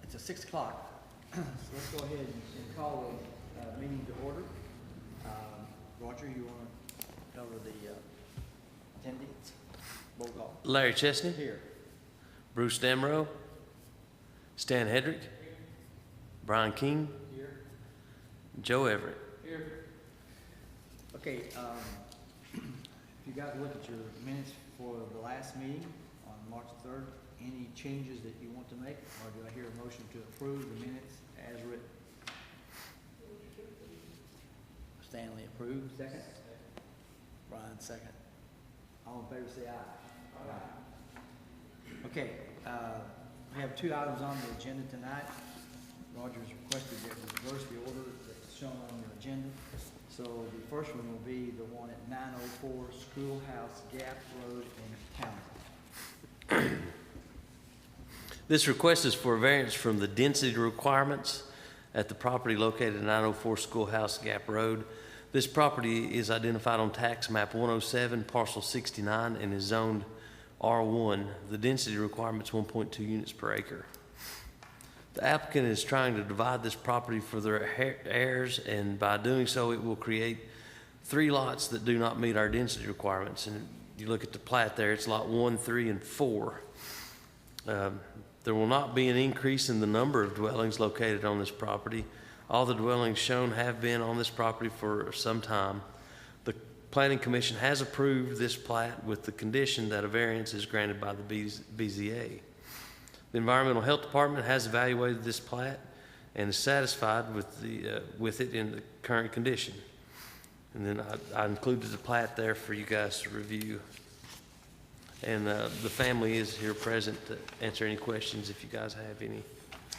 it's a 6 o'clock, so let's go ahead and call the meeting to order. Roger, you want to cover the attendance? Roll call. Larry Chesney. Here. Bruce Damrow. Stan Hedrick. Brian King. Here. Joe Everett. Here. Okay, if you guys look at your minutes for the last meeting on March 3rd, any changes that you want to make, or do I hear a motion to approve the minutes as written? Stanley approved, second. Brian, second. All in favor say aye. Aye. Okay, we have 2 items on the agenda tonight. Roger's requested that we reverse the order that's shown on your agenda. So the first one will be the one at 904 Schoolhouse Gap Road in County. This request is for a variance from the density requirements at the property located at 904 Schoolhouse Gap Road. This property is identified on tax map 107, parcel 69, and is zoned R1. The density requirement is 1.2 units per acre. The applicant is trying to divide this property for their heirs, and by doing so, it will create 3 lots that do not meet our density requirements. And you look at the plat there, it's lot 1, 3, and 4. There will not be an increase in the number of dwellings located on this property. All the dwellings shown have been on this property for some time. The Planning Commission has approved this plat with the condition that a variance is granted by the BZA. The Environmental Health Department has evaluated this plat and is satisfied with it in the current condition. And then I included the plat there for you guys to review. And the family is here present to answer any questions if you guys have any.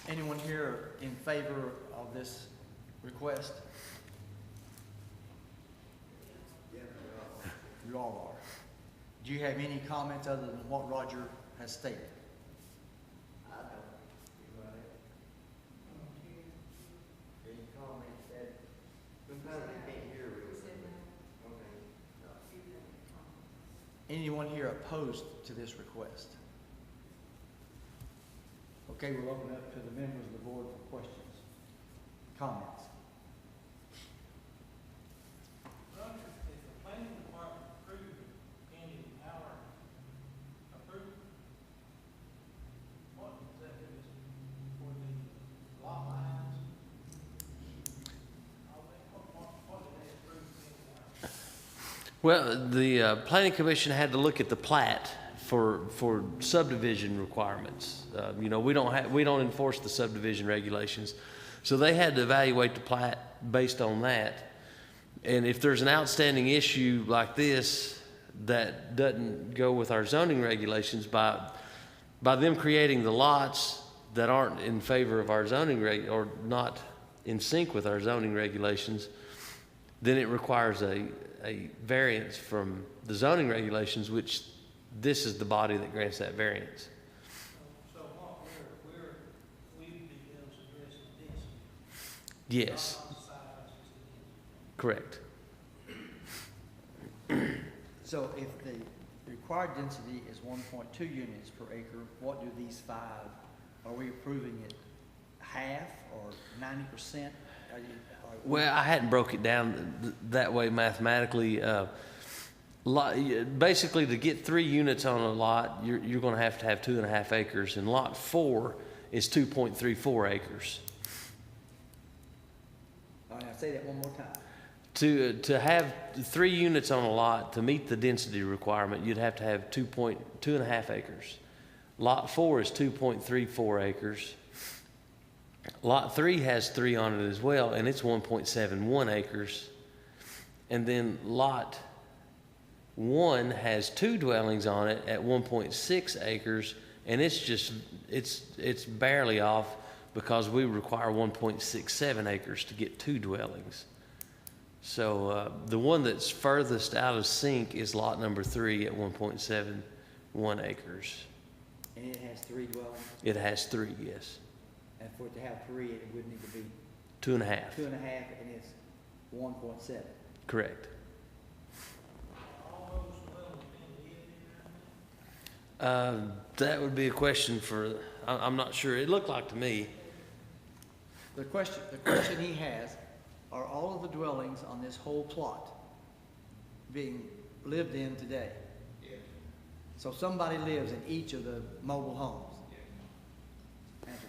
Anyone here in favor of this request? You all are. Do you have any comments other than what Roger has stated? I don't. Any comments that? Anyone here opposed to this request? Okay, we'll open up to the members of the board for questions, comments. Roger, if the planning department approved any our approval, what does that do for the lot lines? What did they approve? Well, the Planning Commission had to look at the plat for subdivision requirements. You know, we don't enforce the subdivision regulations, so they had to evaluate the plat based on that. And if there's an outstanding issue like this that doesn't go with our zoning regulations, by them creating the lots that aren't in favor of our zoning or not in sync with our zoning regulations, then it requires a variance from the zoning regulations, which this is the body that grants that variance. So what we begin to address this. Yes. Correct. So if the required density is 1.2 units per acre, what do these 5, are we approving it half or 90%? Well, I hadn't broke it down that way mathematically. Basically, to get 3 units on a lot, you're going to have 2.5 acres, and lot 4 is 2.34 acres. All right, now say that one more time. To have 3 units on a lot to meet the density requirement, you'd have to have 2.5 acres. Lot 4 is 2.34 acres. Lot 3 has 3 on it as well, and it's 1.71 acres. And then lot 1 has 2 dwellings on it at 1.6 acres, and it's barely off because we require 1.67 acres to get 2 dwellings. So the one that's furthest out of sync is lot number 3 at 1.71 acres. And it has 3 dwellings? It has 3, yes. And for it to have 3, it would need to be 2.5. 2.5, and it's 1.7. Correct. All those dwellings being That would be a question for, I'm not sure. It looked like to me, The question he has, are all of the dwellings on this whole plot being lived in today? Yes. So somebody lives in each of the mobile homes? Answer.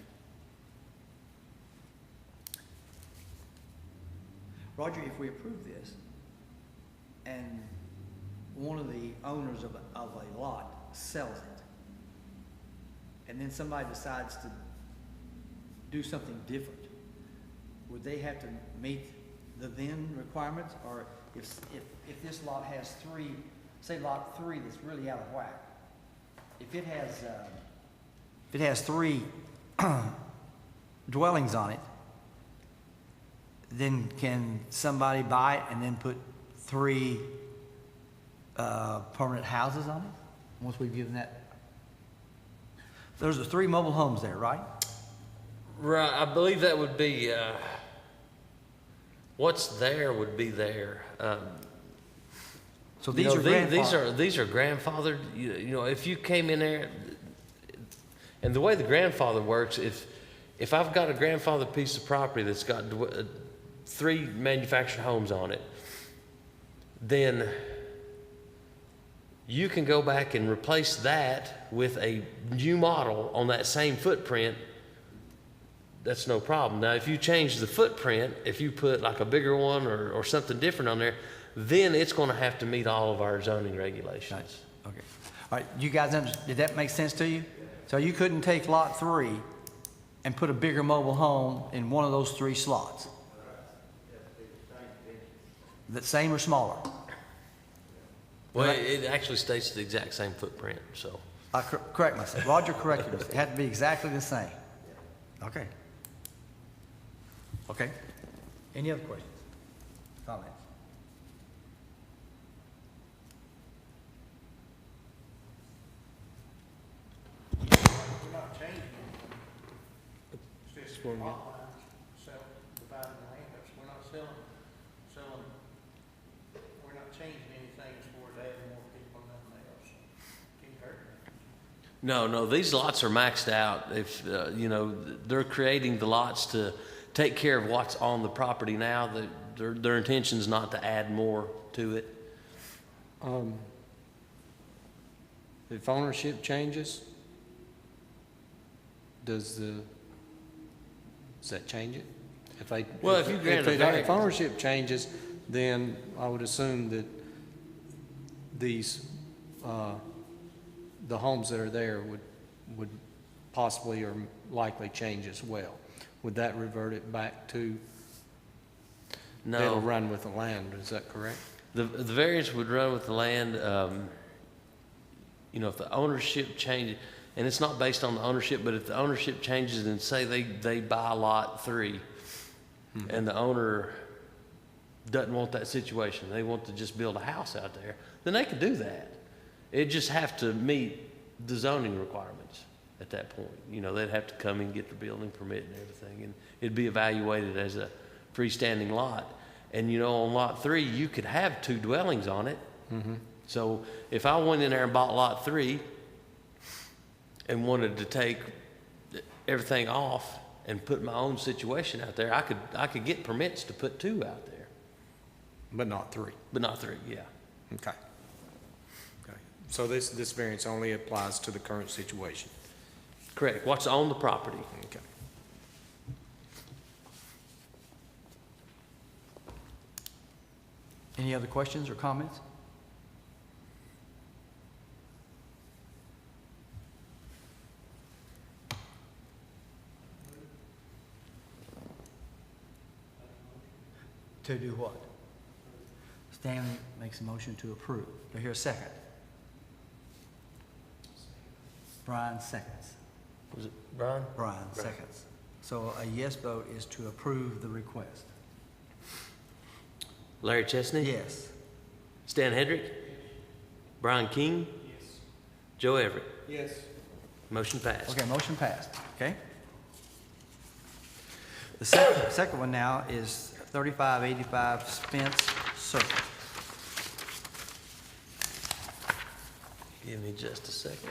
Roger, if we approve this, and one of the owners of a lot sells it, and then somebody decides to do something different, would they have to meet the then requirements? Or if this lot has three, say lot 3 that's really out of whack, if it has three dwellings on it, then can somebody buy it and then put 3 permanent houses on it, once we've given that? Those are 3 mobile homes there, right? right, I believe that would be, what's there would be there. So You these know, are grandfathered. these are grandfathered. You know, if you came in there, and the way the grandfather works, if I've got a grandfathered piece of property that's got 3 manufactured homes on it, then you can go back and replace that with a new model on that same footprint. That's no problem. Now, if you change the footprint, if you put like a bigger one or something different on there, then it's going to have to meet all of our zoning regulations. Okay. All right, you guys, did that make sense to you? So you couldn't take lot 3 and put a bigger mobile home in one of those 3 slots? The same or smaller? Well, it actually states the exact same footprint, so. I correct myself. Roger corrected us. It had to be exactly the same. Okay. Okay. Any other questions? Comments? We're not changing anything. It's just lot lines, dividing the land up, so we're not selling, we're not changing anything as far as adding more people and nothing else. Can't hurt me. No, these lots are maxed out. If, you know, they're creating the lots to take care of what's on the property now. Their intention's not to add more to it. If ownership changes, does that change it? Well, if you grant a variance- If ownership changes, then I would assume that these, the homes that are there would possibly or likely change as well. Would that revert it back to, it'll No, run with the land, is that correct? the variance would run with the land. You know, if the ownership changes, and it's not based on the ownership, but if the ownership changes and say they buy lot 3, and the owner doesn't want that situation, they want to just build a house out there, then they could do that. It just have to meet the zoning requirements at that point. You know, they'd have to come and get the building permit and everything, and it'd be evaluated as a freestanding lot. And you know, on lot 3, you could have 2 dwellings on it. So if I went in there and bought lot 3 and wanted to take everything off and put my own situation out there, I could get permits to put 2 out there, But not 3? but not 3, yeah. Okay. Okay. So this variance only applies to the current situation? Correct, what's on the property. Okay. Any other questions or comments? To do what? Stanley makes a motion to approve. Do I hear a second? Brian seconds. Was it Brian? Brian seconds. So a yes vote is to approve the request. Larry Chesney? Yes. Stan Hedrick? Brian King? Yes. Joe Everett? Yes. Motion passed. Okay, motion passed, okay? The second one now is 3585 Spence Circle. Give me just a second.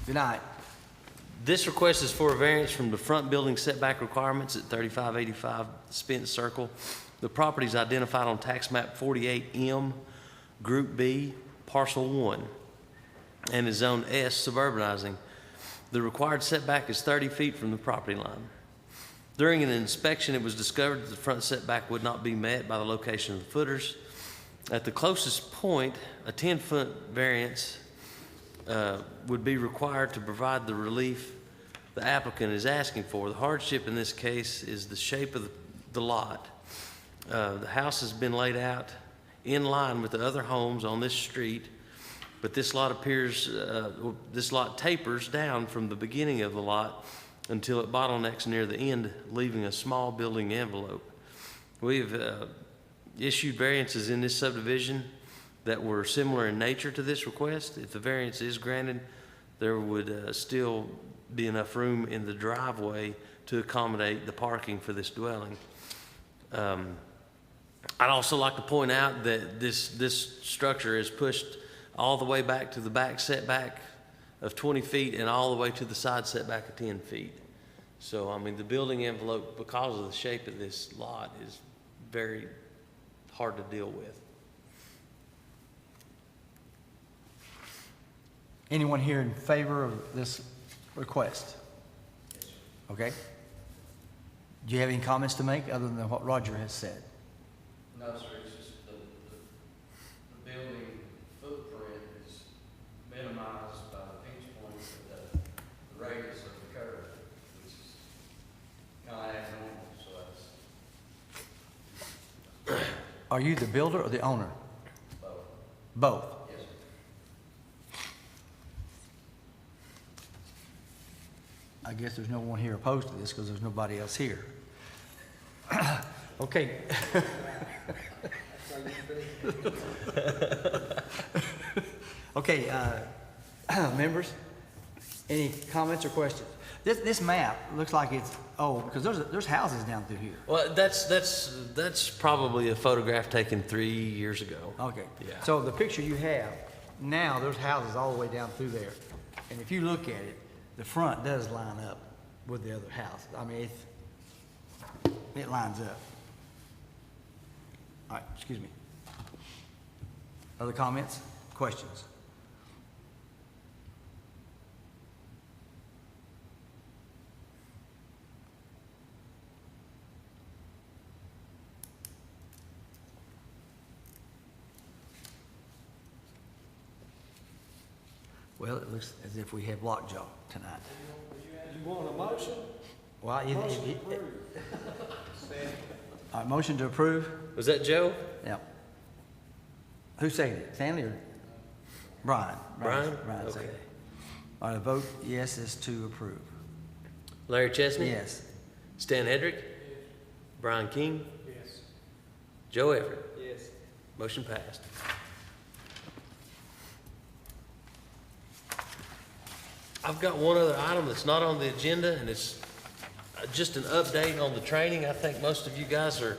Denied. This request is for a variance from the front building setback requirements at 3585 Spence Circle. The property is identified on tax map 48M, Group B, Parcel 1, and is zoned S suburbanizing. The required setback is 30 feet from the property line. During an inspection, it was discovered that the front setback would not be met by the location of the footers. At the closest point, a 10-foot variance would be required to provide the relief the applicant is asking for. The hardship in this case is the shape of the lot. The house has been laid out in line with the other homes on this street, but this lot tapers down from the beginning of the lot until it bottlenecks near the end, leaving a small building envelope. We've issued variances in this subdivision that were similar in nature to this request. If the variance is granted, there would still be enough room in the driveway to accommodate the parking for this dwelling. I'd also like to point out that this structure is pushed all the way back to the back setback of 20 feet and all the way to the side setback of 10 feet. So, I mean, the building envelope, because of the shape of this lot, is very hard to deal with. Anyone here in favor of this request? Okay. Do you have any comments to make other than what Roger has said? No, sir, it's just the building footprint is minimized by the pinch points of the radius of the curve, which is kind of abnormal, so that's Are you the builder or the owner? both. Both. Yes, sir. I guess there's no one here opposed to this because there's nobody else here. Okay. Okay, members, any comments or questions? This map looks like it's old because there's houses down through here. Well, that's probably a photograph taken 3 years ago. Okay. Yeah. So the picture you have, now there's houses all the way down through there. And if you look at it, the front does line up with the other house. I mean, it lines up. All right, excuse me. Other comments, questions? Well, it looks as if we have lockjaw tonight. You want a motion? Well, Motion approved. all right, motion to approve? Was that Joe? Yeah. Who seconded it? Stanley or Brian? Brian? Brian Okay. seconded it. All right, the vote yes is to approve. Larry Chesney? Yes. Stan Hedrick? Brian King? Yes. Joe Everett? Yes. Motion passed. I've got one other item that's not on the agenda, and it's just an update on the training. I think most of you guys are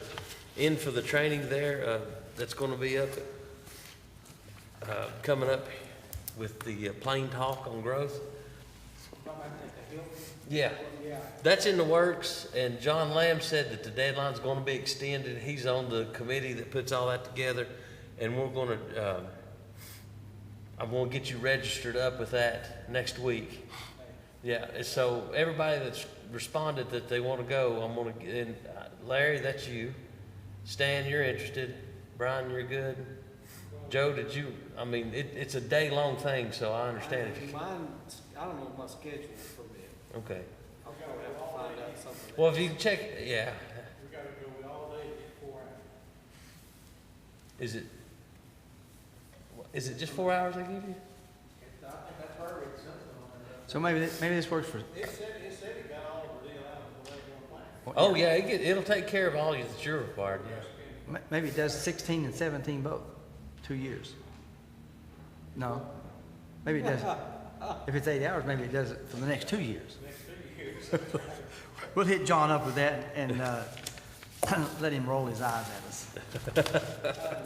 in for the training there. That's going to be up, coming up with the plain talk on growth. Yeah, that's in the works, and John Lamb said that the deadline's going to be extended. He's on the committee that puts all that together, and we're going to, I'm going to get you registered up with that next week. Yeah, so everybody that's responded that they want to go, I'm going to, and Larry, that's you. Stan, you're interested. Brian, you're good. Joe, did you, I mean, it's a day-long thing, so I understand if you. Mine, I don't know my schedule for it. Okay. I'm gonna have to find out something. Well, if you check, yeah. We gotta go all day to get 4 hours. Is it just 4 hours I give you? I think that's where it's something on that. So maybe this works for, It said it got all of the deal out of the way one plan. Oh, yeah, it'll take care of all you that you're required, yeah. maybe it does 16 and 17 both, 2 years. No? Maybe it does. If it's 8 hours, maybe it does it for the next 2 years. We'll hit John up with that and let him roll his eyes at us.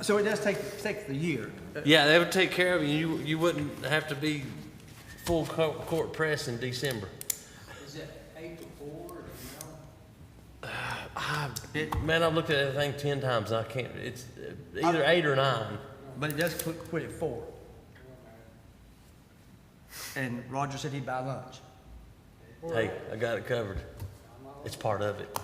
So it does take the year. Yeah, they would take care of you. You wouldn't have to be full court press in December. Is it 8 to 4 or Man, I've looked at that thing 10 times, and I can't, it's either 8 or 9. But it does quit at 4. And Roger said he'd buy lunch. Hey, I got it covered. It's part of it.